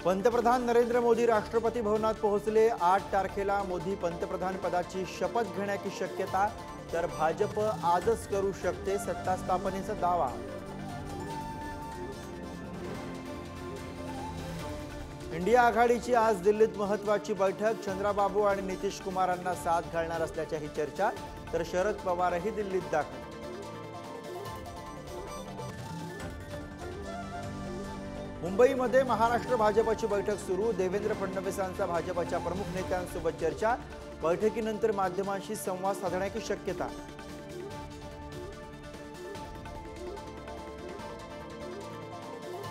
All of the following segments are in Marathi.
पंतप्रधान नरेंद्र मोदी राष्ट्रपती भवनात पोहोचले। 8 तारखेला मोदी पंतप्रधान पदाची शपथ घेण्याची शक्यता, तर भाजप आजच करू शकते सत्ता स्थापनेचा दावा। इंडिया आघाडीची आज दिल्लीत महत्त्वाची बैठक। चंद्राबाबू आणि नितीश कुमारांना साथ घालणार असल्याची चर्चा, तर शरद पवारही दिल्लीत दाखल। मुंबईमध्ये महाराष्ट्र भाजपची बैठक सुरू। देवेंद्र फडणवीसांचा भाजपच्या प्रमुख नेत्यांसोबत चर्चा। बैठकीनंतर माध्यमांशी संवाद साधण्याची शक्यता।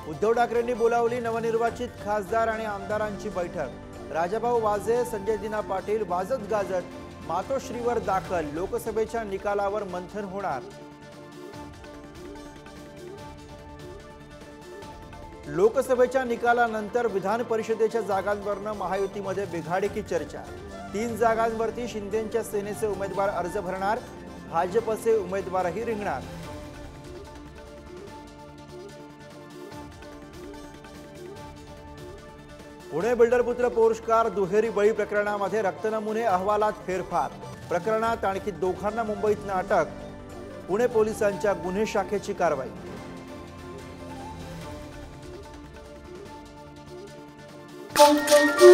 उद्धव ठाकरेंनी बोलावली नवनिर्वाचित खासदार आणि आमदारांची बैठक। राजाभाऊ वाजे, संजय दिना पाटील वाजत गाजत मातोश्रीवर दाखल। लोकसभेच्या निकालावर मंथन होणार। लोकसभेच्या निकालानंतर विधान परिषदेच्या जागांवरनं महायुतीमध्ये बिघाडीची चर्चा। 3 जागांवरती शिंदेंच्या सेनेचे उमेदवार अर्ज भरणार। भाजपचे उमेदवारही रिंगणार। पुणे बिल्डरपुत्र पोर्श कार दुहेरी बळी प्रकरणामध्ये रक्तनमुने अहवालात फेरफार। प्रकरणात आणखी दोघांना मुंबईतनं अटक। पुणे पोलिसांच्या गुन्हे शाखेची कारवाई। Thank you.